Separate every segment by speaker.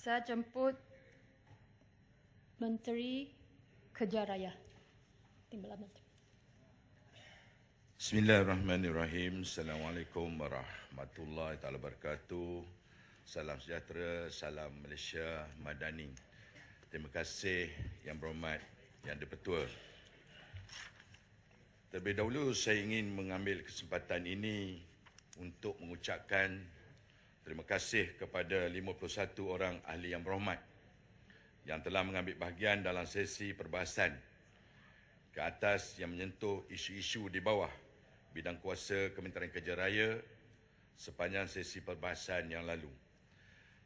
Speaker 1: Saya jemput Menteri Kerja Raya. Timbalan Menteri.
Speaker 2: Bismillahirrahmanirrahim. Assalamualaikum warahmatullahi taala wabarakatuh. Salam sejahtera, salam Malaysia Madani. Terima kasih yang berhormat Yang di-Pertua. Terlebih dahulu saya ingin mengambil kesempatan ini untuk mengucapkan terima kasih kepada 51 orang ahli yang berhormat yang telah mengambil bahagian dalam sesi perbahasan ke atas yang menyentuh isu-isu di bawah bidang kuasa Kementerian Kerja Raya sepanjang sesi perbahasan yang lalu.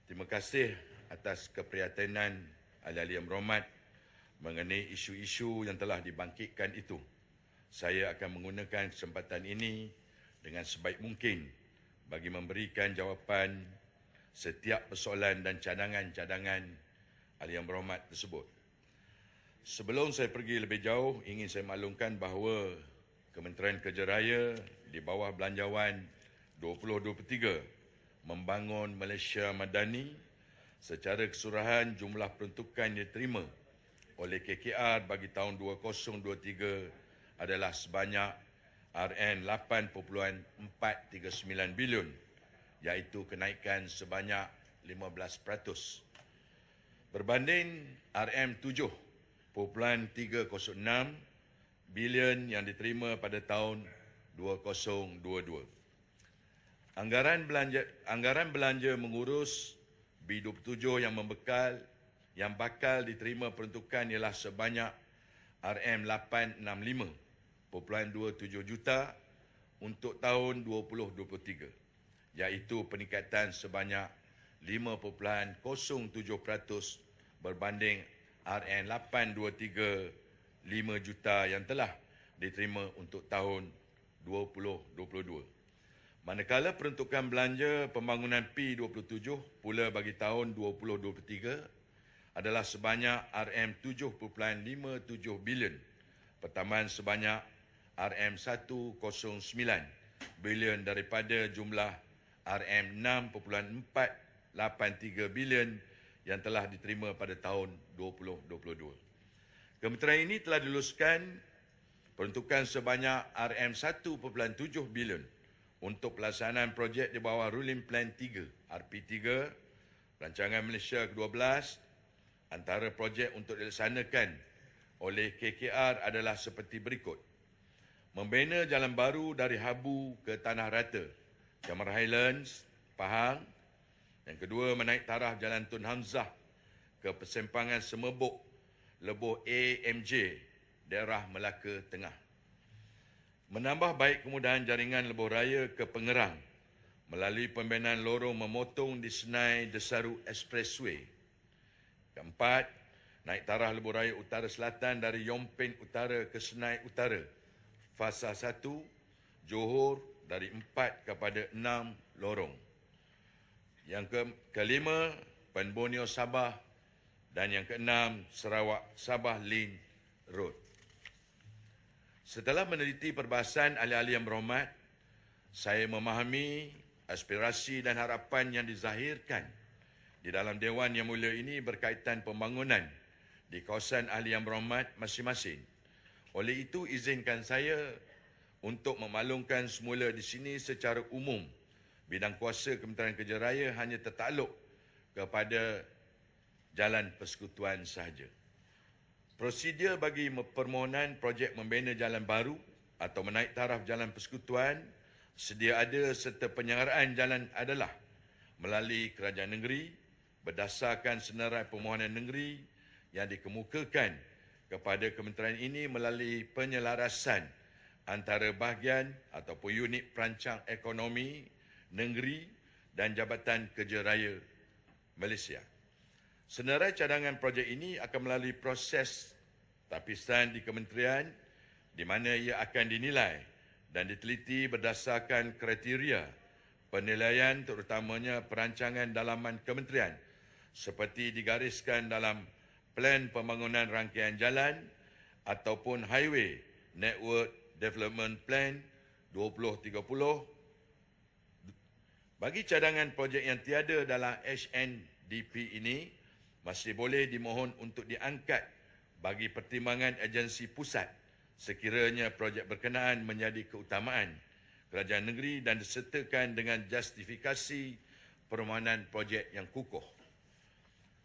Speaker 2: Terima kasih atas keprihatinan ahli-ahli yang berhormat mengenai isu-isu yang telah dibangkitkan itu. Saya akan menggunakan kesempatan ini dengan sebaik mungkin bagi memberikan jawapan setiap persoalan dan cadangan-cadangan ahli yang berhormat tersebut. Sebelum saya pergi lebih jauh, ingin saya maklumkan bahawa Kementerian Kerja Raya di bawah Belanjawan 2023 membangun Malaysia Madani secara keseluruhan jumlah peruntukan yang diterima oleh KKR bagi tahun 2023 adalah sebanyak RM8.439 bilion, iaitu kenaikan sebanyak 15%. Berbanding RM7.306 bilion yang diterima pada tahun 2022. Anggaran belanja mengurus B27 yang bakal diterima peruntukan ialah sebanyak RM865.27 juta untuk tahun 2023, iaitu peningkatan sebanyak 5.07% berbanding RM823.5 juta yang telah diterima untuk tahun 2022. Manakala peruntukan belanja pembangunan P27 pula bagi tahun 2023 adalah sebanyak RM7.57 bilion, pertambahan sebanyak RM109 bilion daripada jumlah RM6.483 bilion yang telah diterima pada tahun 2022. Kementerian ini telah diluluskan peruntukan sebanyak RM1.7 bilion untuk pelaksanaan projek di bawah Ruling Plan 3, RP3, Rancangan Malaysia ke-12. Antara projek untuk dilaksanakan oleh KKR adalah seperti berikut. Membina jalan baru dari Habu ke Tanah Rata, Cameron Highlands, Pahang. Yang kedua, menaik taraf Jalan Tun Hamzah ke persimpangan Semebuk, Lebuh AMJ, daerah Melaka Tengah. Menambah baik kemudahan jaringan lebuh raya ke Pengerang melalui pembinaan lorong memotong di Senai Desaru Expressway. Keempat, naik taraf lebuh raya utara selatan dari Yompin Utara ke Senai Utara, fasa 1, Johor dari 4 kepada 6 lorong. Yang kelima, Pan Borneo Sabah, dan yang keenam, Sarawak Sabah Link Road. Setelah meneliti perbahasan ahli-ahli yang berhormat, saya memahami aspirasi dan harapan yang dizahirkan di dalam Dewan Yang Mulia ini berkaitan pembangunan di kawasan ahli yang berhormat masing-masing. Oleh itu, izinkan saya untuk memaklumkan semula di sini secara umum, bidang kuasa Kementerian Kerja Raya hanya tertakluk kepada jalan persekutuan sahaja. Prosedur bagi permohonan projek membina jalan baru atau menaik taraf jalan persekutuan sedia ada serta penyelenggaraan jalan adalah melalui kerajaan negeri berdasarkan senarai permohonan negeri yang dikemukakan kepada kementerian ini melalui penyelarasan antara bahagian ataupun unit perancang ekonomi negeri dan Jabatan Kerja Raya Malaysia. Senarai cadangan projek ini akan melalui proses tapisan di kementerian di mana ia akan dinilai dan diteliti berdasarkan kriteria penilaian terutamanya perancangan dalaman kementerian seperti digariskan dalam Plan Pembangunan Rangkaian Jalan ataupun Highway Network Development Plan 2030. Bagi cadangan projek yang tiada dalam HND DP ini masih boleh dimohon untuk diangkat bagi pertimbangan agensi pusat sekiranya projek berkenaan menjadi keutamaan kerajaan negeri dan disertakan dengan justifikasi permohonan projek yang kukuh.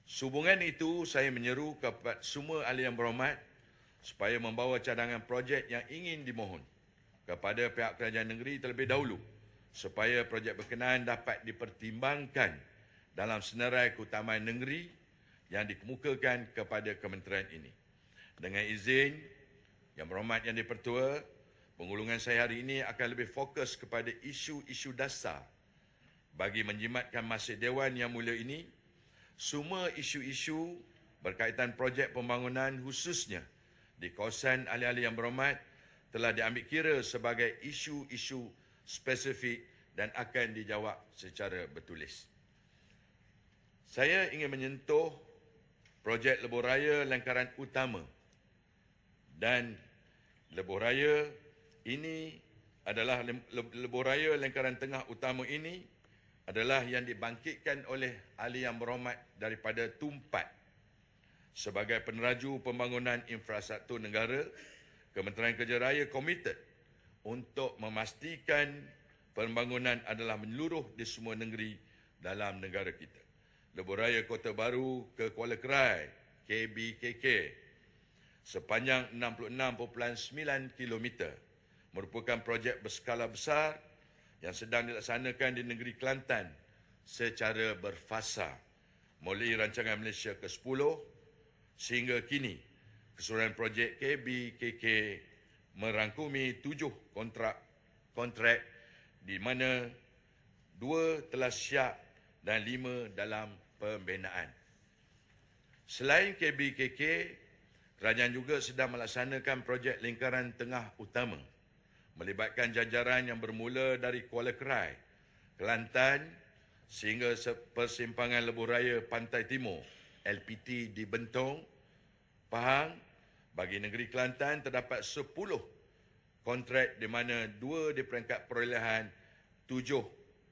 Speaker 2: Sehubungan itu, saya menyeru kepada semua ahli yang berhormat supaya membawa cadangan projek yang ingin dimohon kepada pihak kerajaan negeri terlebih dahulu supaya projek berkenaan dapat dipertimbangkan dalam senarai keutamaan negeri yang dikemukakan kepada kementerian ini. Dengan izin Yang Berhormat Yang di-Pertua, penggulungan saya hari ini akan lebih fokus kepada isu-isu dasar bagi menjimatkan masa Dewan Yang Mulia ini. Semua isu-isu berkaitan projek pembangunan khususnya di kawasan ahli-ahli yang berhormat telah diambil kira sebagai isu-isu spesifik dan akan dijawab secara bertulis. Saya ingin menyentuh projek lebuh raya Langkaran Utama, dan lebuh raya ini adalah lebuh raya Langkaran Tengah Utama ini adalah yang dibangkitkan oleh ahli yang berhormat daripada Tumpat. Sebagai peneraju pembangunan infrastruktur negara, Kementerian Kerja Raya komited untuk memastikan pembangunan adalah menyeluruh di semua negeri dalam negara kita. Lebuh raya Kota Baru ke Kuala Krai, KBKK, sepanjang 66.9 km merupakan projek berskala besar yang sedang dilaksanakan di negeri Kelantan secara berfasa melalui rancangan Malaysia ke-10 sehingga kini keseluruhan projek KBKK merangkumi 7 kontrak di mana 2 telah siap dan 5 dalam pembinaan. Selain KBKK, kerajaan juga sedang melaksanakan projek Lingkaran Tengah Utama melibatkan jajaran yang bermula dari Kuala Krai, Kelantan sehingga persimpangan lebuh raya Pantai Timur LPT di Bentong, Pahang. Bagi negeri Kelantan terdapat 10 kontrak di mana 2 di peringkat perolehan, 7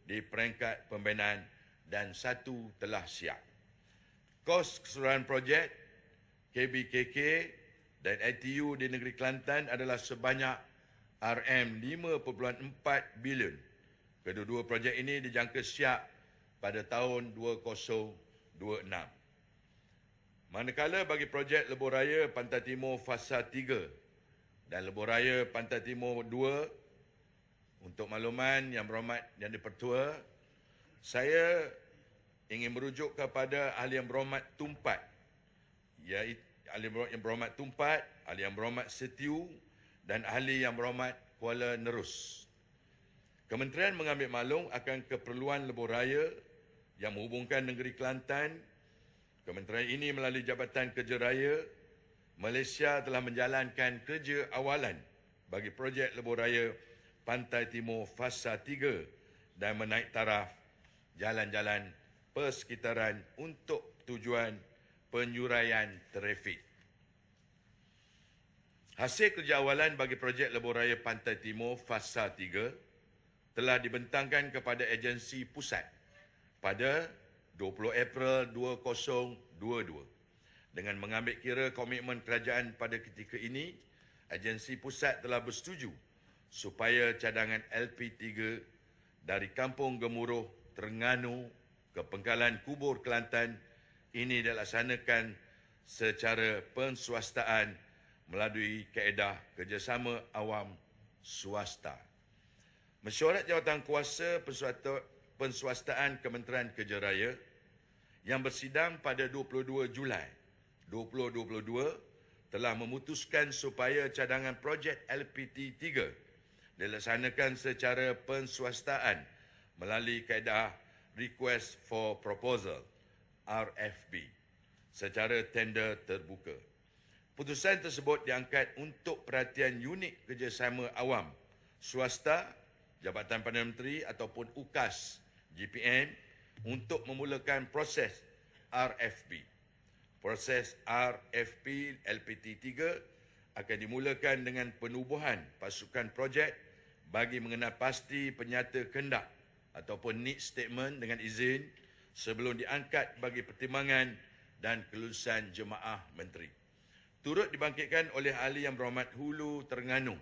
Speaker 2: di peringkat pembinaan dan 1 telah siap. Kos keseluruhan projek KBKK dan ITU di negeri Kelantan adalah sebanyak RM5.4 bilion. Kedua-dua projek ini dijangka siap pada tahun 2026. Manakala bagi projek lebuh raya Pantai Timur Fasa 3 dan lebuh raya Pantai Timur 2, untuk makluman Yang Berhormat Yang di-Pertua, saya ingin merujuk kepada ahli yang berhormat Tumpat, iaitu ahli yang berhormat Tumpat, ahli yang berhormat Setiu dan ahli yang berhormat Kuala Nerus. Kementerian mengambil maklum akan keperluan lebuh raya yang menghubungkan negeri Kelantan. Kementerian ini melalui Jabatan Kerja Raya Malaysia telah menjalankan kerja awalan bagi projek lebuh raya Pantai Timur Fasa 3 dan menaik taraf jalan-jalan persekitaran untuk tujuan penyuraian trafik. Hasil kerja awalan bagi projek lebuh raya Pantai Timur Fasa 3 telah dibentangkan kepada agensi pusat pada 20 April 2022. Dengan mengambil kira komitmen kerajaan pada ketika ini, agensi pusat telah bersetuju supaya cadangan LP3 dari Kampung Gemuruh, Terengganu ke Pengkalan Kubur Kelantan ini dilaksanakan secara penswastaan melalui kaedah kerjasama awam swasta. Mesyuarat Jawatan Kuasa Penswastaan Kementerian Kerja Raya yang bersidang pada 22 Julai 2022 telah memutuskan supaya cadangan projek LPT 3 dilaksanakan secara penswastaan melalui kaedah Request for Proposal RFP secara tender terbuka. Putusan tersebut diangkat untuk perhatian unit kerjasama awam swasta, Jabatan Perdana Menteri ataupun UKAS GPM untuk memulakan proses RFP. Proses RFP LPT 3 akan dimulakan dengan penubuhan pasukan projek bagi mengenal pasti penyata kehendak ataupun need statement dengan izin sebelum diangkat bagi pertimbangan dan kelulusan jemaah menteri. Turut dibangkitkan oleh Ahli Yang Berhormat Hulu Terengganu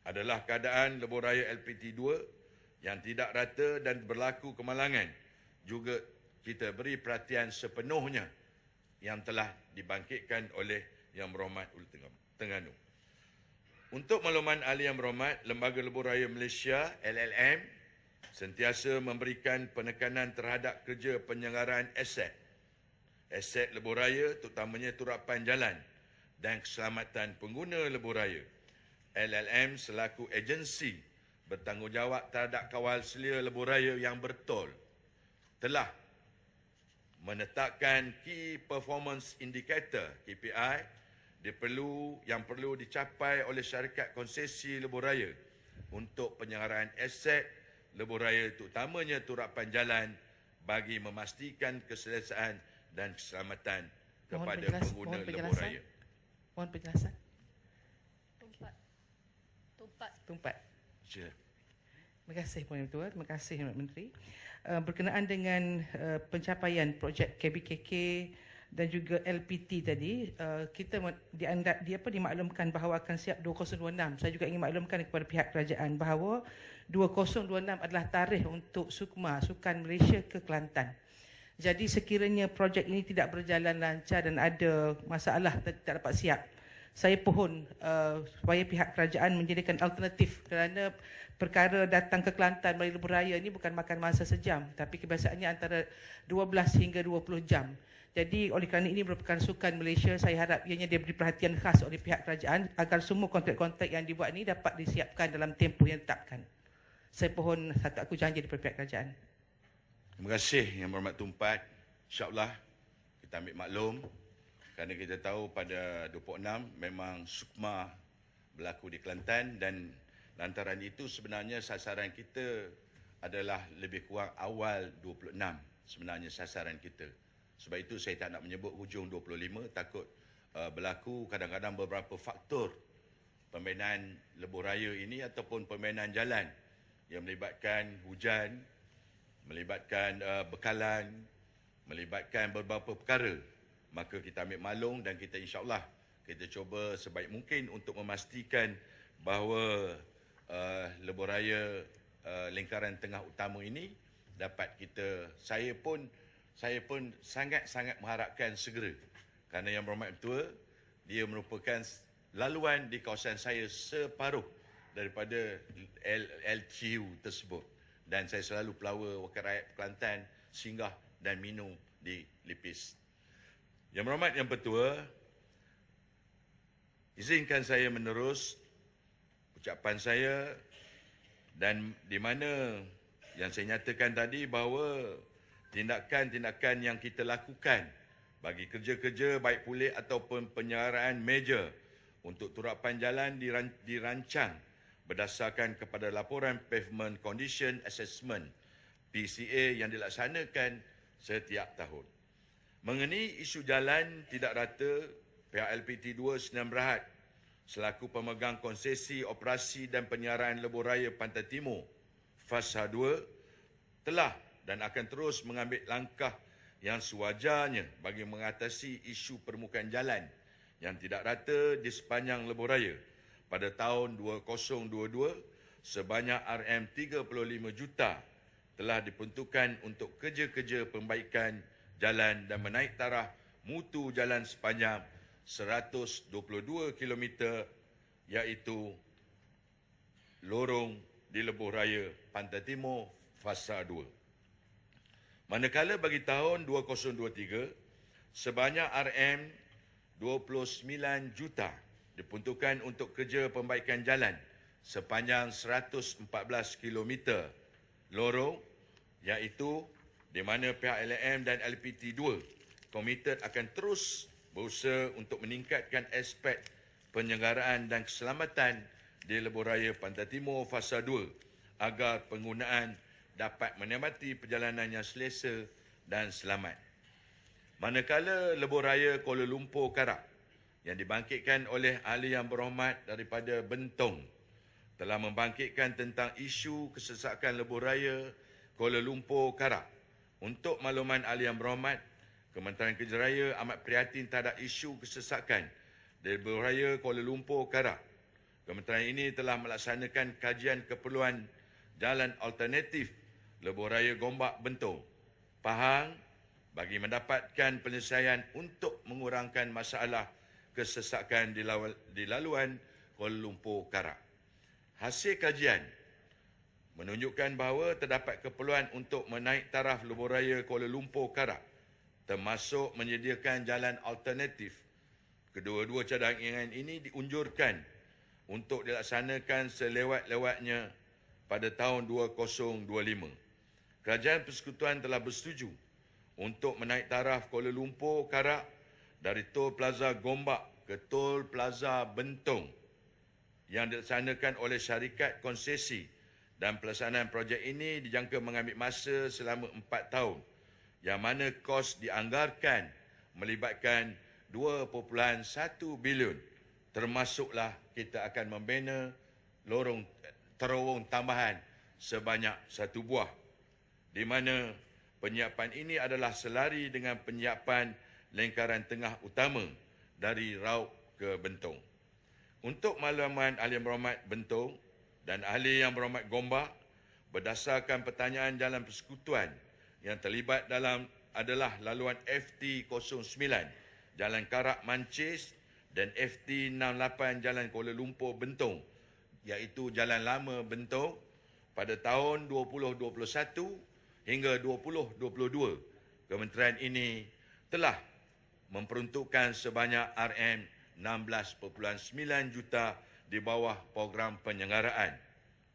Speaker 2: adalah keadaan lebuh raya LPT2 yang tidak rata dan berlaku kemalangan. Juga kita beri perhatian sepenuhnya yang telah dibangkitkan oleh Yang Berhormat Hulu Terengganu. Untuk makluman Ahli Yang Berhormat, Lembaga Lebuh Raya Malaysia LLM sentiasa memberikan penekanan terhadap kerja penyelenggaraan aset lebuh raya, terutamanya turapan jalan dan keselamatan pengguna lebuh raya. LLM selaku agensi bertanggungjawab terhadap kawal selia lebuh raya yang betul telah menetapkan Key Performance Indicator KPI yang perlu dicapai oleh syarikat konsesi lebuh raya untuk penyelenggaraan aset lebuh raya, terutamanya turapan jalan, bagi memastikan keselesaan dan keselamatan kepada pengguna lebuh raya.
Speaker 3: Mohon penjelasan.
Speaker 1: Tumpat.
Speaker 2: Sila.
Speaker 3: Terima kasih Puan Ketua, terima kasih Yang Menteri. Berkenaan dengan pencapaian projek KBKK dan juga LPT tadi, kita dimaklumkan bahawa akan siap 2026. Saya juga ingin maklumkan kepada pihak kerajaan bahawa 2026 adalah tarikh untuk SUKMA, Sukan Malaysia ke Kelantan. Jadi sekiranya projek ini tidak berjalan lancar dan ada masalah tak dapat siap, saya pohon supaya pihak kerajaan menjadikan alternatif, kerana perkara datang ke Kelantan melalui lebuh raya ini bukan makan masa sejam, tapi kebiasaannya antara 12 hingga 20 jam. Jadi oleh kerana ini merupakan sukan Malaysia, saya harap ianya diberi perhatian khas oleh pihak kerajaan agar semua kontrak-kontrak yang dibuat ini dapat disiapkan dalam tempoh yang ditetapkan. Saya pohon satu aku janji daripada pihak kerajaan.
Speaker 2: Terima kasih Yang Berhormat Tumpat. InsyaAllah kita ambil maklum kerana kita tahu pada 26 memang SUKMA berlaku di Kelantan, dan lantaran itu sebenarnya sasaran kita adalah lebih kurang awal 26 sebenarnya sasaran kita. Sebab itu saya tak nak menyebut hujung 25, takut berlaku kadang-kadang beberapa faktor pembinaan lebuh raya ini ataupun pembinaan jalan yang melibatkan hujan, melibatkan bekalan, melibatkan beberapa perkara. Maka kita ambil maklum dan kita insyaAllah kita cuba sebaik mungkin untuk memastikan bahawa lebuh raya lingkaran tengah utama ini dapat kita, saya pun sangat-sangat mengharapkan segera, kerana Yang Berhormat Ketua, dia merupakan laluan di kawasan saya separuh daripada LTU tersebut, dan saya selalu pelawa wakil rakyat Kelantan singgah dan minum di Lipis. Yang Berhormat Yang Pertua, izinkan saya menerus ucapan saya, dan di mana yang saya nyatakan tadi bahawa tindakan-tindakan yang kita lakukan bagi kerja-kerja baik pulih ataupun penyelenggaraan meja untuk turapan jalan dirancang berdasarkan kepada laporan Pavement Condition Assessment PCA yang dilaksanakan setiap tahun. Mengenai isu jalan tidak rata, pihak LPT2 Sdn Bhd selaku pemegang konsesi operasi dan penyiaran lebuh raya Pantai Timur Fasa 2 telah dan akan terus mengambil langkah yang sewajarnya bagi mengatasi isu permukaan jalan yang tidak rata di sepanjang lebuh raya. Pada tahun 2022, sebanyak RM35 juta telah diperuntukkan untuk kerja-kerja perbaikan jalan dan menaik taraf mutu jalan sepanjang 122 km, iaitu lorong di lebuh raya Pantai Timur Fasa 2. Manakala bagi tahun 2023, sebanyak RM29 juta diperuntukkan untuk kerja perbaikan jalan sepanjang 114 km lorong, iaitu di mana pihak LM dan LPT2 komited akan terus berusaha untuk meningkatkan aspek penyelenggaraan dan keselamatan di lebuh raya Pantai Timur Fasa 2 agar penggunaan dapat menikmati perjalanan yang selesa dan selamat. Manakala lebuh raya Kuala Lumpur Karak yang dibangkitkan oleh Ahli Yang Berhormat daripada Bentong telah membangkitkan tentang isu kesesakan lebuh raya Kuala Lumpur Karak Untuk makluman ahli yang berhormat, Kementerian Kerja Raya amat prihatin terhadap isu kesesakan di lebuh raya Kuala Lumpur Karak. Kementerian ini telah melaksanakan kajian keperluan jalan alternatif lebuh raya Gombak Bentong, Pahang bagi mendapatkan penyelesaian untuk mengurangkan masalah kesesakan di laluan Kuala Lumpur Karak. Hasil kajian menunjukkan bahawa terdapat keperluan untuk menaik taraf lebuh raya Kuala Lumpur Karak, termasuk menyediakan jalan alternatif. Kedua-dua cadangan ini diunjurkan untuk dilaksanakan selewat-lewatnya pada tahun 2025. Kerajaan Persekutuan telah bersetuju untuk menaik taraf Kuala Lumpur Karak dari Tol Plaza Gombak ke Tol Plaza Bentong yang dilaksanakan oleh syarikat konsesi, dan pelaksanaan projek ini dijangka mengambil masa selama 4 tahun, yang mana kos dianggarkan melibatkan 2.1 bilion, termasuklah kita akan membina terowong tambahan sebanyak 1 buah, di mana penyiapan ini adalah selari dengan penyiapan lingkaran tengah utama dari Raub ke Bentong. Untuk makluman ahli yang berhormat Bentong dan ahli yang berhormat Gombak, berdasarkan pertanyaan Jalan Persekutuan yang terlibat dalam adalah laluan FT09 Jalan Karak Mancis dan FT68 Jalan Kuala Lumpur Bentong, iaitu Jalan Lama Bentong pada tahun 2021 hingga 2022. Kementerian ini telah memperuntukkan sebanyak RM16.9 juta di bawah program penyelenggaraan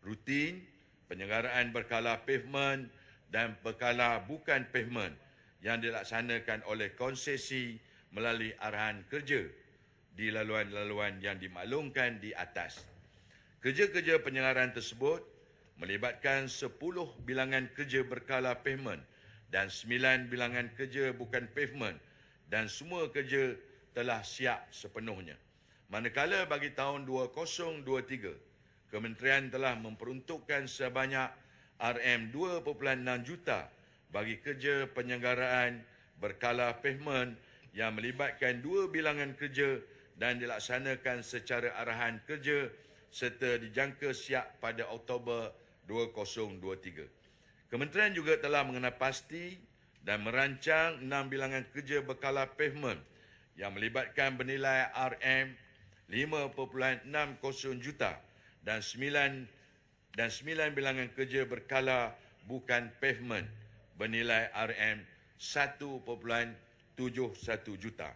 Speaker 2: rutin, penyelenggaraan berkala pavement dan berkala bukan pavement yang dilaksanakan oleh konsesi melalui arahan kerja di laluan-laluan yang dimaklumkan di atas. Kerja-kerja penyelenggaraan tersebut melibatkan 10 bilangan kerja berkala pavement dan 9 bilangan kerja bukan pavement, dan semua kerja telah siap sepenuhnya. Manakala bagi tahun 2023, Kementerian telah memperuntukkan sebanyak RM2.6 juta bagi kerja penyelenggaraan berkala pavement yang melibatkan 2 bilangan kerja dan dilaksanakan secara arahan kerja serta dijangka siap pada Oktober 2023. Kementerian juga telah mengenal pasti dan merancang 6 bilangan kerja berkala pavement yang melibatkan bernilai RM5.60 juta dan 9 bilangan kerja berkala bukan pavement bernilai RM1.71 juta.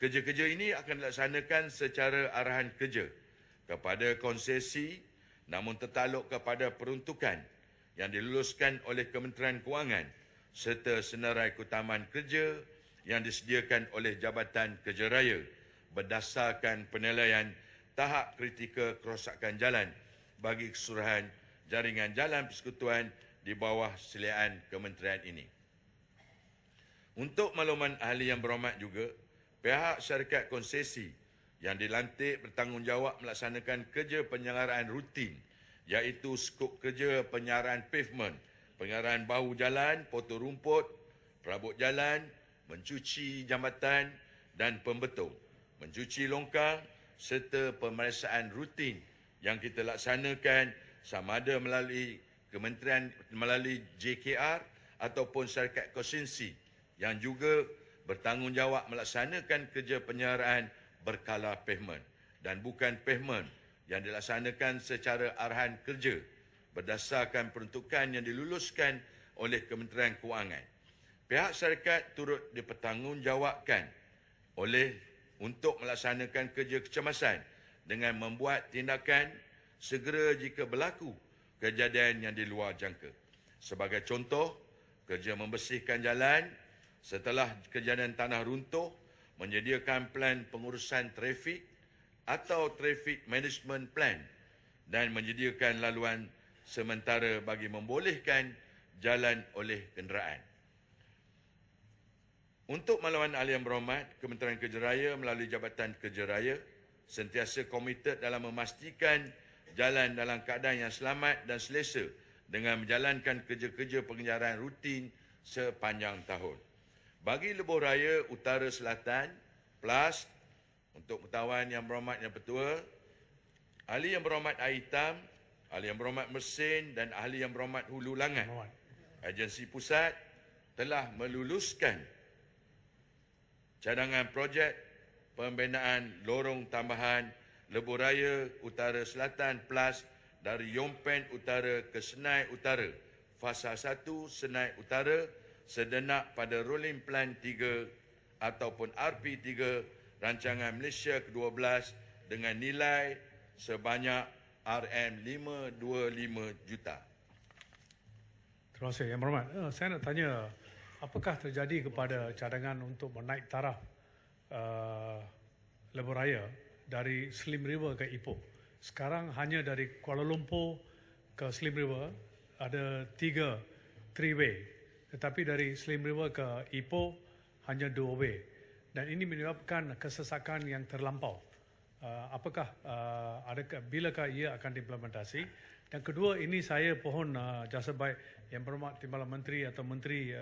Speaker 2: Kerja-kerja ini akan dilaksanakan secara arahan kerja kepada konsesi, namun tertakluk kepada peruntukan yang diluluskan oleh Kementerian Kewangan serta senarai keutamaan kerja yang disediakan oleh Jabatan Kerja Raya berdasarkan penilaian tahap kritikal kerosakan jalan bagi keseluruhan jaringan jalan persekutuan di bawah seliaan kementerian ini. Untuk makluman ahli yang berhormat juga, pihak syarikat konsesi yang dilantik bertanggungjawab melaksanakan kerja penyelenggaraan rutin, iaitu skop kerja penyaraan pavement, penyaraan bahu jalan, potong rumput, perabot jalan, mencuci jambatan dan pembetul, mencuci longkang serta pemeriksaan rutin yang kita laksanakan sama ada melalui kementerian, melalui JKR ataupun syarikat konsesi yang juga bertanggungjawab melaksanakan kerja penyaraan berkala pavement dan bukan pavement yang dilaksanakan secara arahan kerja berdasarkan peruntukan yang diluluskan oleh Kementerian Kewangan. Pihak syarikat turut dipertanggungjawabkan untuk melaksanakan kerja kecemasan dengan membuat tindakan segera jika berlaku kejadian yang di luar jangka. Sebagai contoh, kerja membersihkan jalan setelah kejadian tanah runtuh, menyediakan plan pengurusan trafik atau traffic management plan dan menyediakan laluan sementara bagi membolehkan jalan oleh kenderaan. Untuk makluman ahli yang berhormat, Kementerian Kerja Raya melalui Jabatan Kerja Raya sentiasa komited dalam memastikan jalan dalam keadaan yang selamat dan selesa dengan menjalankan kerja-kerja pengejaran rutin sepanjang tahun. Bagi lebuh raya Utara Selatan, PLAS, untuk pengetahuan Yang Berhormat Yang Pertua, Ahli Yang Berhormat Air Hitam, Ahli Yang Berhormat Mersing dan Ahli Yang Berhormat Hulu Langat, agensi pusat telah meluluskan cadangan projek pembinaan lorong tambahan lebuh raya Utara Selatan PLAS dari Yompen Utara ke Senai Utara, Fasa 1 Senai Utara, sedenak pada Rolling Plan 3 ataupun RP3 Rancangan Malaysia ke-12 dengan nilai sebanyak RM525 juta.
Speaker 4: Terima kasih Yang Berhormat. Saya nak tanya, apakah terjadi kepada cadangan untuk menaik taraf lebuh raya dari Slim River ke Ipoh? Sekarang hanya dari Kuala Lumpur ke Slim River ada 3 three-way, tetapi dari Slim River ke Ipoh hanya 2-way. Dan ini menyebabkan kesesakan yang terlampau. Bilakah ia akan diimplementasi? Dan kedua, ini saya pohon jasa baik Yang Berhormat Timbalan Menteri atau Menteri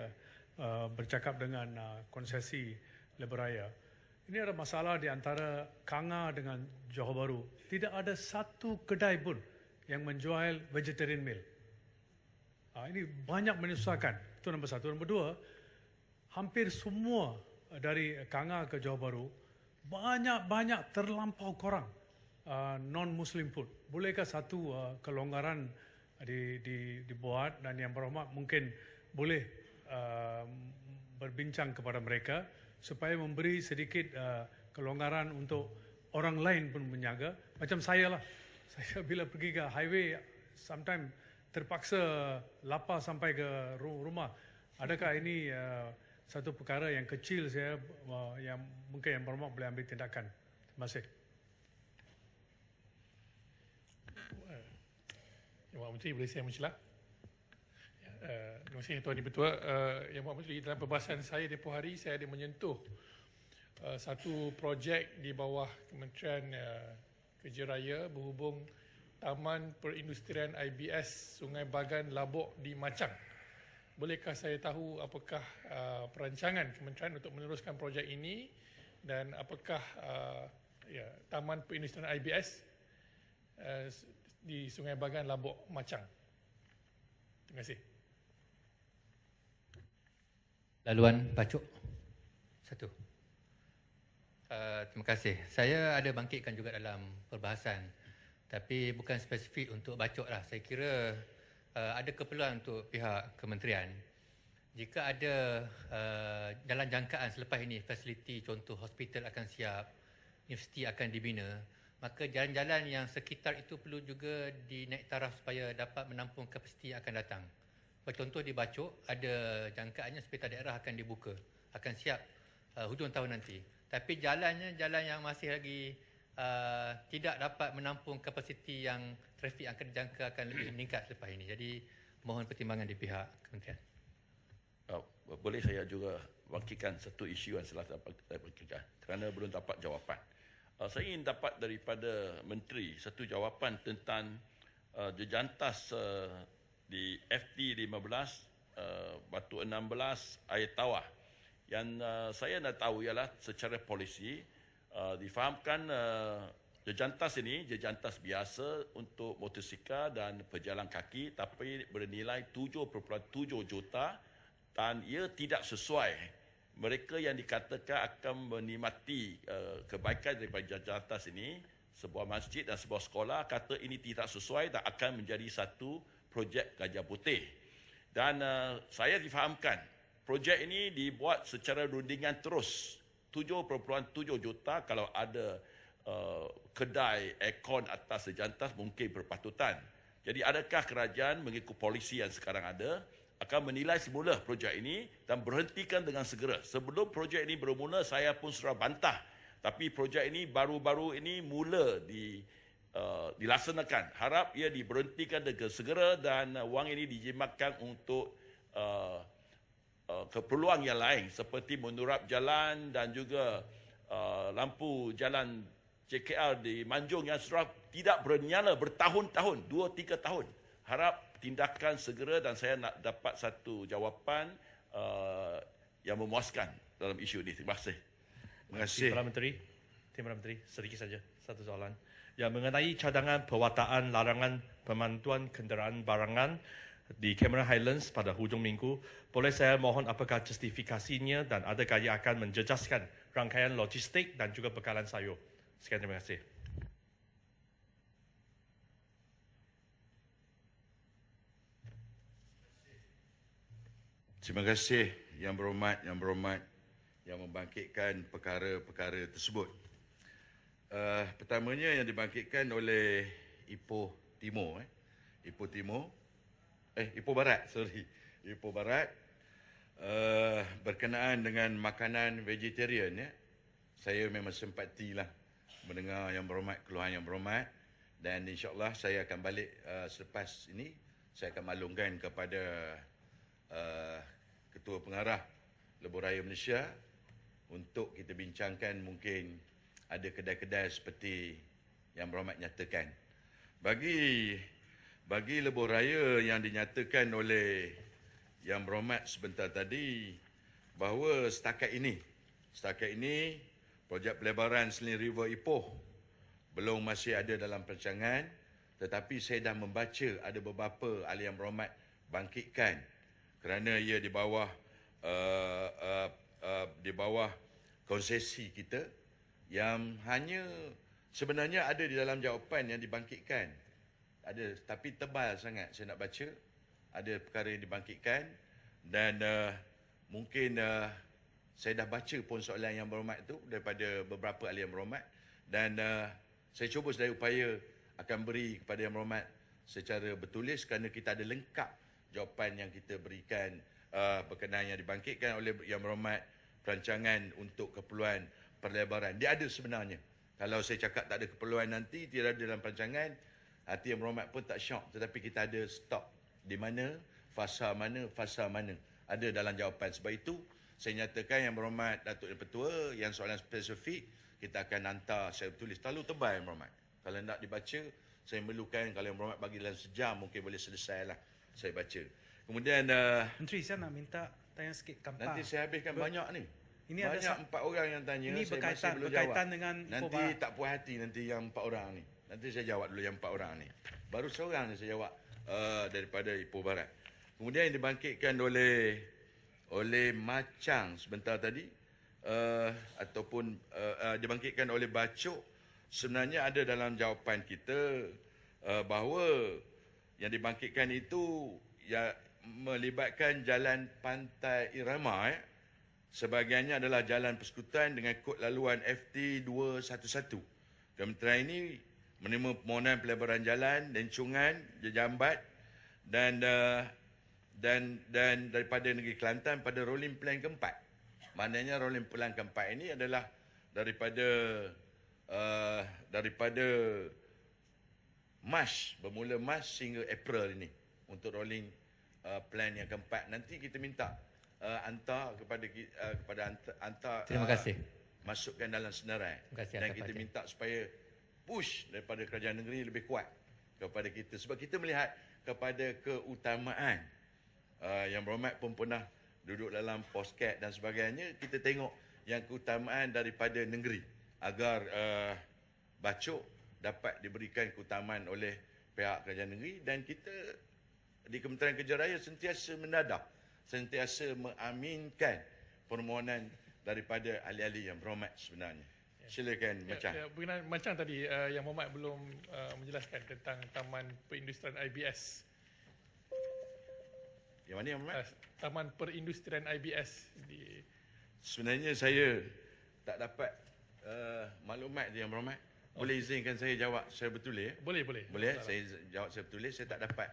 Speaker 4: bercakap dengan konsesi lebuh raya. Ini ada masalah di antara Kanga dengan Johor Bahru. Tidak ada satu kedai pun yang menjual vegetarian meal. Ini banyak menyusahkan. Itu nombor satu. Nombor dua, hampir semua dari Kanga ke Johor Bahru banyak terlampau korang non-Muslim food. Bolehkah satu kelonggaran dibuat, dan Yang Berhormat mungkin boleh berbincang kepada mereka supaya memberi sedikit kelonggaran untuk orang lain pun menjaga. Macam saya lah. Saya bila pergi ke highway, sometimes terpaksa lapar sampai ke rumah. Adakah ini satu perkara yang kecil saya yang mungkin Yang Berhormat boleh ambil tindakan? Terima kasih.
Speaker 5: Yang Berhormat Menteri, boleh saya mencela? Terima kasih Tuan Di-Pertua. Yang Berhormat Menteri, dalam perbahasan saya tempoh hari, saya ada menyentuh satu projek di bawah Kementerian Kerja Raya berhubung Taman Perindustrian IBS Sungai Bagan Labok di Machang. Bolehkah saya tahu apakah perancangan kementerian untuk meneruskan projek ini, dan apakah Taman Perindustrian IBS di Sungai Bagan Labok Machang? Terima kasih.
Speaker 6: Laluan Bacok. Satu. Terima kasih. Saya ada bangkitkan juga dalam perbahasan, tapi bukan spesifik untuk Bacok lah. Saya kira ada keperluan untuk pihak kementerian. Jika ada dalam jangkaan selepas ini fasiliti contoh hospital akan siap, universiti akan dibina, maka jalan-jalan yang sekitar itu perlu juga dinaik taraf supaya dapat menampung kapasiti yang akan datang. Contoh di Bacok, ada jangkaannya sekitar daerah akan dibuka, akan siap hujung tahun nanti. Tapi jalannya jalan yang masih lagi tidak dapat menampung kapasiti yang trafik yang akan dijangka akan lebih meningkat selepas ini. Jadi mohon pertimbangan di pihak kementerian.
Speaker 7: Boleh saya juga bangkitkan satu isu yang salah saya bangkitkan kerana belum dapat jawapan. Saya ingin dapat daripada Menteri satu jawapan tentang jejantas di FT 15 Batu 16 Air Tawar. Yang saya nak tahu ialah secara polisi difahamkan jejantas ini jejantas biasa untuk motosikal dan pejalan kaki, tapi bernilai 7.7 juta dan ia tidak sesuai. Mereka yang dikatakan akan menikmati kebaikan daripada jejantas ini, sebuah masjid dan sebuah sekolah, kata ini tidak sesuai dan akan menjadi satu projek Gajah Putih. Dan saya difahamkan projek ini dibuat secara rundingan terus. 7.7 juta kalau ada kedai aircon atas sejantas mungkin berpatutan. Jadi adakah kerajaan mengikut polisi yang sekarang ada akan menilai semula projek ini dan berhentikan dengan segera. Sebelum projek ini bermula saya pun sudah bantah. Tapi projek ini baru-baru ini mula dilaksanakan. Harap ia diberhentikan dengan segera dan wang ini dijimatkan untuk keperluan yang lain seperti menurap jalan dan juga lampu jalan CKL di Manjung yang sudah tidak bernyala bertahun-tahun, 2-3 tahun. Harap tindakan segera dan saya nak dapat satu jawapan yang memuaskan dalam isu ini. Terima kasih.
Speaker 2: Terima kasih.
Speaker 8: Timbalan Menteri, sedikit saja satu soalan. Yang mengenai cadangan pewartaan larangan pemanduan kenderaan barangan di Cameron Highlands pada hujung minggu, boleh saya mohon apakah justifikasinya dan adakah ia akan menjejaskan rangkaian logistik dan juga bekalan sayur? Sekian, terima kasih.
Speaker 2: Terima kasih Yang Berhormat yang membangkitkan perkara-perkara tersebut. Pertamanya yang dibangkitkan oleh Ipoh Timur, Ipoh Barat berkenaan dengan makanan vegetarian. Saya memang sempatilah mendengar Yang Berhormat, keluhan Yang Berhormat, dan insya-Allah saya akan balik selepas ini, saya akan maklumkan kepada Ketua Pengarah Lebuh Raya Malaysia untuk kita bincangkan mungkin ada kedai-kedai seperti Yang Berhormat nyatakan. Bagi Lebuh Raya yang dinyatakan oleh Yang Berhormat sebentar tadi, bahawa setakat ini projek pelebaran Sling River Ipoh belum masih ada dalam perancangan, tetapi saya dah membaca ada beberapa ahli Yang Berhormat bangkitkan kerana ia di bawah konsesi kita yang hanya sebenarnya ada di dalam jawapan yang dibangkitkan. Ada, tapi tebal sangat saya nak baca. Ada perkara yang dibangkitkan dan mungkin saya dah baca pun soalan Yang Berhormat itu daripada beberapa ahli Yang Berhormat, dan saya cuba sedaya upaya akan beri kepada Yang Berhormat secara bertulis kerana kita ada lengkap jawapan yang kita berikan berkenaan yang dibangkitkan oleh Yang Berhormat, perancangan untuk keperluan perlebaran. Dia ada sebenarnya. Kalau saya cakap tak ada keperluan nanti, tidak ada dalam perancangan, hati Yang Berhormat pun tak syok. Tetapi kita ada stok di mana, fasa mana, ada dalam jawapan. Sebab itu, saya nyatakan Yang Berhormat Datuk Yang Pertua, yang soalan spesifik, kita akan hantar saya tulis. Terlalu tebal Yang Berhormat. Kalau nak dibaca, saya memerlukan, kalau Yang Berhormat bagi dalam sejam, mungkin boleh selesai lah saya baca. Kemudian
Speaker 9: Menteri, saya nak minta tanya sikit Kampar.
Speaker 2: nanti saya habiskan banyak ni.
Speaker 9: Ini ada
Speaker 2: Banyak 4 orang yang tanya.
Speaker 9: Ini
Speaker 2: saya masih belum
Speaker 9: berkaitan
Speaker 2: jawab.
Speaker 9: dengan Ipoh
Speaker 2: Nanti
Speaker 9: Barat.
Speaker 2: tak puas hati nanti yang 4 orang ni. Nanti saya jawab dulu yang 4 orang ni. Baru seorang ni saya jawab daripada Ipoh Barat. Kemudian yang dibangkitkan oleh Macang sebentar tadi, ataupun dibangkitkan oleh Bacok, sebenarnya ada dalam jawapan kita bahawa yang dibangkitkan itu ya melibatkan jalan Pantai Irama. Sebahagiannya adalah jalan persekutuan dengan kod laluan FT211. Kementerian ini menerima permohonan pelebaran jalan, lencungan, jambat dan daripada negeri Kelantan pada rolling plan keempat. Maknanya rolling plan keempat ini adalah daripada Mac, bermula Mac hingga April ini untuk rolling plan yang keempat. Nanti kita minta hantar kepada
Speaker 6: Terima kasih.
Speaker 2: masukkan dalam senarai.
Speaker 6: Terima kasih
Speaker 2: Dan
Speaker 6: atas
Speaker 2: kita
Speaker 6: perhatian.
Speaker 2: minta supaya push daripada kerajaan negeri lebih kuat kepada kita. Sebab kita melihat kepada keutamaan. Yang Berhormat pun pernah duduk dalam postcard dan sebagainya. Kita tengok yang keutamaan daripada negeri agar Bacok dapat diberikan keutamaan oleh pihak kerajaan negeri, dan kita di Kementerian Kerja Raya sentiasa mendadak, sentiasa mengaminkan permohonan daripada ahli-ahli Yang Berhormat sebenarnya. Silakan Macang.
Speaker 5: Berkenaan Macang tadi, Yang Berhormat belum menjelaskan tentang Taman Perindustrian IBS.
Speaker 2: Yang mana Yang Berhormat?
Speaker 5: Taman Perindustrian IBS di
Speaker 2: Sebenarnya saya tak dapat maklumat Yang Berhormat. Boleh izinkan saya jawab secara bertulis?
Speaker 5: boleh.
Speaker 2: Boleh, saya jawab secara bertulis. Saya tak dapat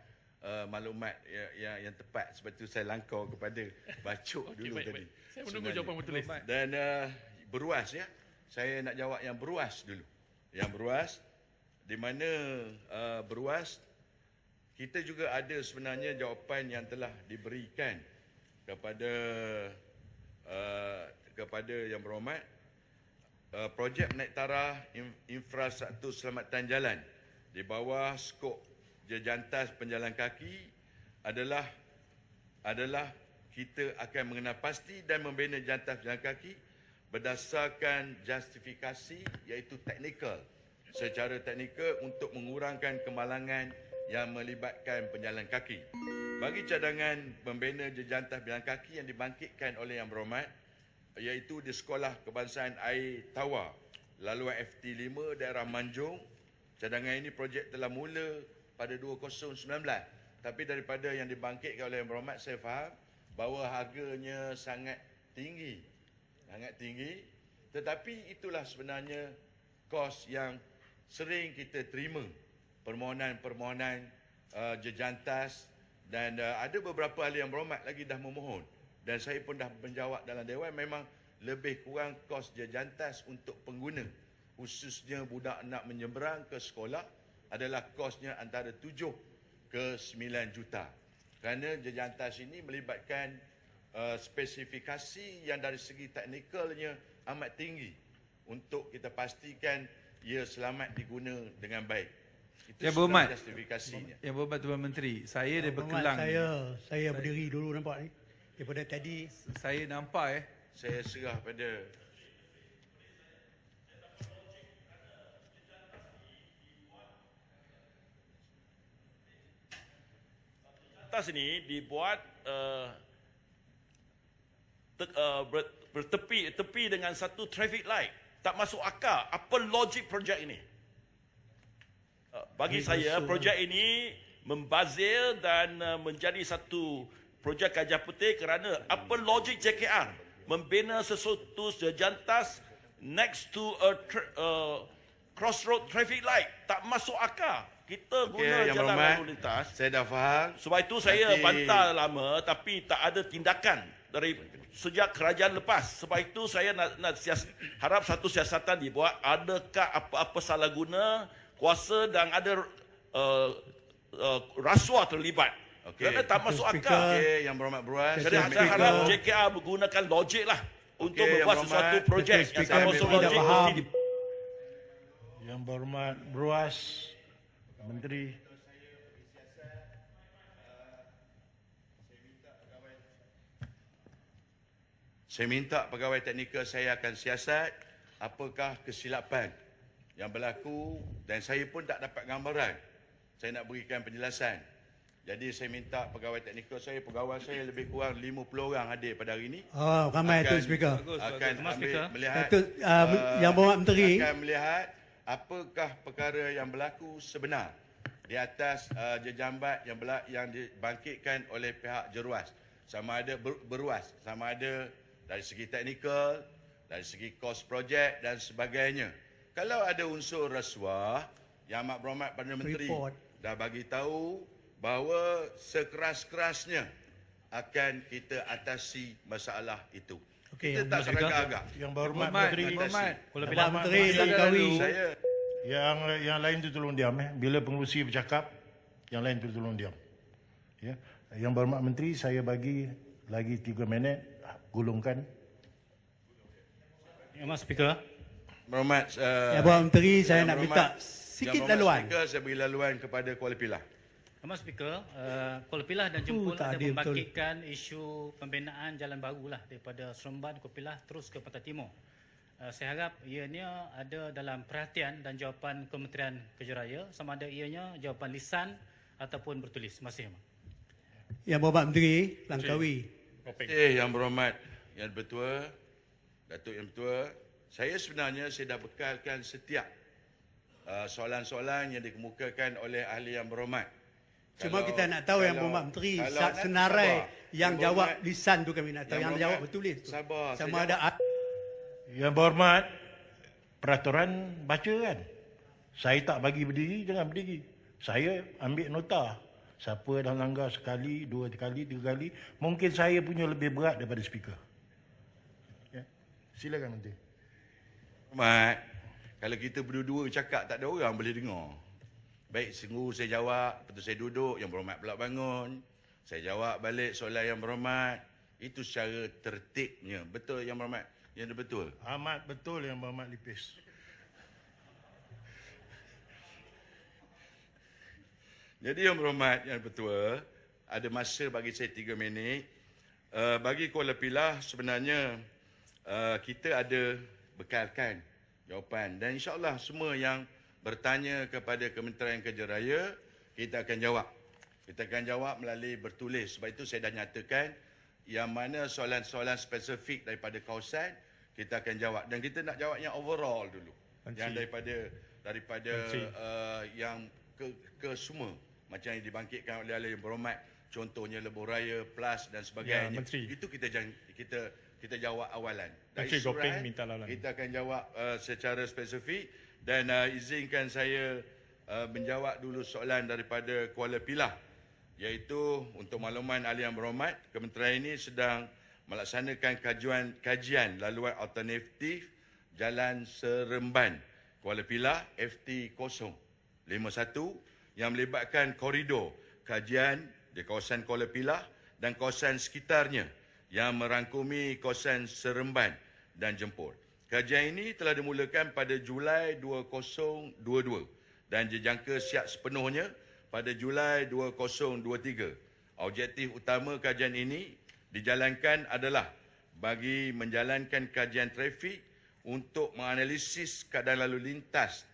Speaker 2: maklumat yang tepat. Sebab itu saya langkau kepada Bacok dulu
Speaker 5: baik.
Speaker 2: tadi.
Speaker 5: Saya menunggu jawapan bertulis.
Speaker 2: Dan beruas ya. Saya nak jawab yang beruas dulu. Yang beruas, di mana beruas, kita juga ada sebenarnya jawapan yang telah diberikan kepada Yang Berhormat. Projek menaik taraf infrastruktur selamatan jalan di bawah skop jejantas penjalan kaki adalah kita akan mengenal pasti dan membina jantas berjalan kaki berdasarkan justifikasi iaitu teknikal. Secara teknikal untuk mengurangkan kemalangan yang melibatkan penjalan kaki. Bagi cadangan membina jantas berjalan kaki yang dibangkitkan oleh Yang Berhormat iaitu di Sekolah Kebangsaan Air Tawar, laluan FT5 daerah Manjung. Cadangan ini projek telah mula pada 2019. Tapi daripada yang dibangkitkan oleh Yang Berhormat, saya faham bahawa harganya sangat tinggi. Tetapi itulah sebenarnya kos yang sering kita terima. Permohonan-permohonan jejantas dan ada beberapa ahli Yang Berhormat lagi dah memohon. Dan saya pun dah menjawab dalam Dewan, memang lebih kurang kos jejantas untuk pengguna. Khususnya budak nak menyeberang ke sekolah adalah kosnya antara 7 ke 9 juta. Kerana jejantas ini melibatkan spesifikasi yang dari segi teknikalnya amat tinggi untuk kita pastikan ia selamat diguna dengan baik. Itu
Speaker 10: Yang Berhormat,
Speaker 2: justifikasinya.
Speaker 10: Yang Berhormat Tuan Menteri, saya daripada Kelang.
Speaker 11: Saya berdiri dulu nampak ni. Daripada tadi
Speaker 10: Saya nampak
Speaker 2: Saya serah pada
Speaker 7: Atas ini dibuat bertepi dengan satu traffic light. Tak masuk akal. Apa logik projek ini? Bagi saya, projek ini membazir dan menjadi satu projek Gajah Putih kerana apa logik JKR membina sesuatu sejantas next to a crossroad traffic light. Tak masuk akal. Kita guna
Speaker 2: Yang
Speaker 7: jalan
Speaker 2: Berhormat,
Speaker 7: lalu lintas.
Speaker 2: saya dah faham.
Speaker 7: Sebab itu saya bantah lama tapi tak ada tindakan dari sejak kerajaan lepas. Sebab itu saya nak harap satu siasatan dibuat. Adakah apa-apa salah guna kuasa dan ada rasuah terlibat. Kerana tak masuk akal.
Speaker 2: Yang Berhormat Beruas.
Speaker 7: Jadi saya harap JKR menggunakan logik lah untuk membuat sesuatu projek yang tak masuk logik.
Speaker 12: Yang Berhormat Beruas, Menteri.
Speaker 2: Saya minta pegawai teknikal saya akan siasat apakah kesilapan yang berlaku dan saya pun tak dapat gambaran. Saya nak berikan penjelasan. Jadi saya minta pegawai teknikal saya, pegawai saya lebih kurang 50 orang hadir pada hari ini.
Speaker 11: Oh, ramai tu Speaker.
Speaker 2: Akan melihat
Speaker 11: Yang Berhormat Menteri
Speaker 2: akan melihat apakah perkara yang berlaku sebenar di atas jejambat yang dibangkitkan oleh pihak Jeruas. Sama ada Beruas, sama ada dari segi teknikal, dari segi kos projek dan sebagainya. Kalau ada unsur rasuah, Yang Amat Berhormat Perdana Menteri dah bagi tahu bahawa sekeras-kerasnya akan kita atasi masalah itu.
Speaker 11: Okey,
Speaker 2: kita tak seragak-agak.
Speaker 12: Yang Berhormat Menteri,
Speaker 11: Menteri Langkawi.
Speaker 2: Saya
Speaker 12: yang lain tu tolong diam. Bila pengerusi bercakap, yang lain tu tolong diam. Ya. Yang Berhormat Menteri, saya bagi lagi 3 minit, gulungkan.
Speaker 13: Yang Mas Speaker.
Speaker 2: Berhormat
Speaker 11: Yang Berhormat Menteri, saya nak minta sikit laluan.
Speaker 2: Speaker, saya beri laluan kepada Kuala Pilah.
Speaker 13: Mas Speaker, Kuala Pilah dan Jempol
Speaker 11: tak
Speaker 13: ada
Speaker 11: adil,
Speaker 13: membangkitkan isu pembinaan jalan baru lah daripada Seremban, Kuala Pilah terus ke Pantai Timur. Saya harap ianya ada dalam perhatian dan jawapan Kementerian Kerja Raya, sama ada ianya jawapan lisan ataupun bertulis. Terima kasih.
Speaker 11: Yang Berhormat Menteri Langkawi.
Speaker 2: Yang Berhormat Yang Bertua, Datuk Yang Bertua, saya sebenarnya dah bekalkan setiap soalan-soalan yang dikemukakan oleh ahli Yang Berhormat.
Speaker 11: Cuma kita nak tahu Yang Berhormat Menteri senarai yang jawab lisan tu kami nak tahu, yang jawab bertulis tu. Sama ada
Speaker 12: Yang Berhormat, peraturan baca kan. Saya tak bagi berdiri, jangan berdiri. Saya ambil nota. Siapa dah langgar sekali, 2 kali, 3 kali, mungkin saya punya lebih berat daripada speaker. Ya. Silakan nanti.
Speaker 2: Mat, kalau kita berdua-dua cakap tak ada orang boleh dengar. Baik, sungguh saya jawab, lepas tu saya duduk, Yang Berhormat pula bangun. Saya jawab balik soalan Yang Berhormat. Itu secara tertibnya. Betul Yang Berhormat? Yang betul?
Speaker 12: Amat betul Yang Berhormat Lipis.
Speaker 2: Jadi Yang Berhormat Yang Bertua, ada masa bagi saya 3 minit Bagi Kuala Pilah sebenarnya kita ada bekalkan jawapan dan insyaAllah semua yang bertanya kepada Kementerian Kerja Raya kita akan jawab. Kita akan jawab melalui bertulis. Sebab itu saya dah nyatakan yang mana soalan-soalan spesifik daripada kawasan kita akan jawab dan kita nak jawab yang overall dulu. Yang daripada yang ke semua macam yang dibangkitkan oleh ahli yang berhormat, contohnya lebuh raya, PLAS dan sebagainya. Itu kita jawab awalan. Dari surat kita akan jawab secara spesifik dan izinkan saya menjawab dulu soalan daripada Kuala Pilah, iaitu untuk makluman ahli yang berhormat, kementerian ini sedang melaksanakan kajian laluan alternatif Jalan Seremban Kuala Pilah FT 051 yang melibatkan koridor kajian di kawasan Kuala Pilah dan kawasan sekitarnya yang merangkumi kawasan Seremban dan Jempol. Kajian ini telah dimulakan pada Julai 2022 dan dijangka siap sepenuhnya pada Julai 2023. Objektif utama kajian ini dijalankan adalah bagi menjalankan kajian trafik untuk menganalisis keadaan lalu lintas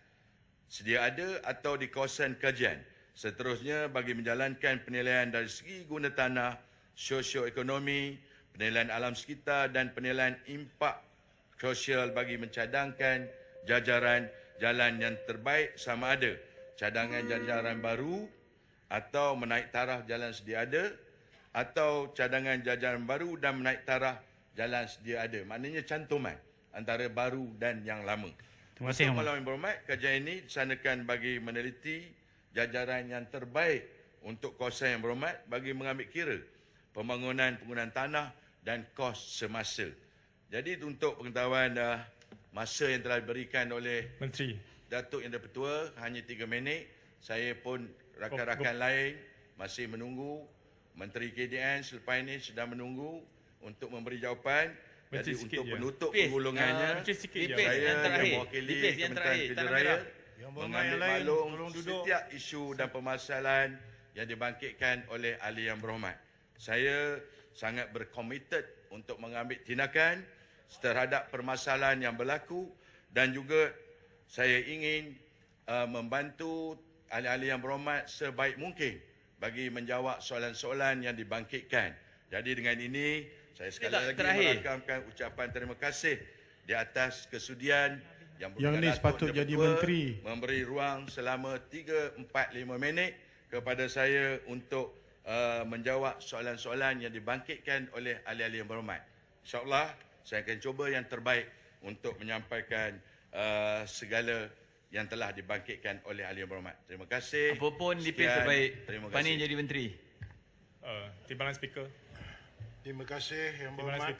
Speaker 2: sedia ada atau di kawasan kajian. Seterusnya bagi menjalankan penilaian dari segi guna tanah, sosioekonomi, penilaian alam sekitar dan penilaian impak sosial bagi mencadangkan jajaran jalan yang terbaik sama ada cadangan jajaran baru atau menaik taraf jalan sedia ada atau cadangan jajaran baru dan menaik taraf jalan sedia ada. Maknanya cantuman antara baru dan yang lama.
Speaker 13: Terima kasih,
Speaker 2: Untuk Yang Berhormat, kajian ini disanakan bagi meneliti jajaran yang terbaik untuk kawasan Yang Berhormat bagi mengambil kira pembangunan penggunaan tanah dan kos semasa. Jadi untuk pengetahuan masa yang telah diberikan oleh
Speaker 5: Menteri
Speaker 2: Datuk Yang Di-Pertua hanya 3 minit. Saya pun rakan-rakan lain masih menunggu. Menteri KDN selepas ini sedang menunggu untuk memberi jawapan. Jadi untuk penutup penggulungannya, saya yang mewakili Kementerian Kerja Raya mengambil maklum setiap isu dan permasalahan yang dibangkitkan oleh ahli yang berhormat. Saya sangat berkomited untuk mengambil tindakan terhadap permasalahan yang berlaku dan juga saya ingin membantu ahli-ahli yang berhormat sebaik mungkin bagi menjawab soalan-soalan yang dibangkitkan. Jadi dengan ini saya sekali lagi merakamkan ucapan terima kasih di atas kesudian yang
Speaker 12: ni sepatut jadi menteri
Speaker 2: memberi ruang selama 3-4-5 minit kepada saya untuk menjawab soalan-soalan yang dibangkitkan oleh ahli-ahli yang berhormat. InsyaAllah saya akan cuba yang terbaik untuk menyampaikan segala yang telah dibangkitkan oleh ahli yang berhormat. Terima kasih.
Speaker 14: Apapun nipis terbaik. Pani jadi menteri.
Speaker 5: Timbalan Speaker.
Speaker 12: Terima kasih Yang Berhormat.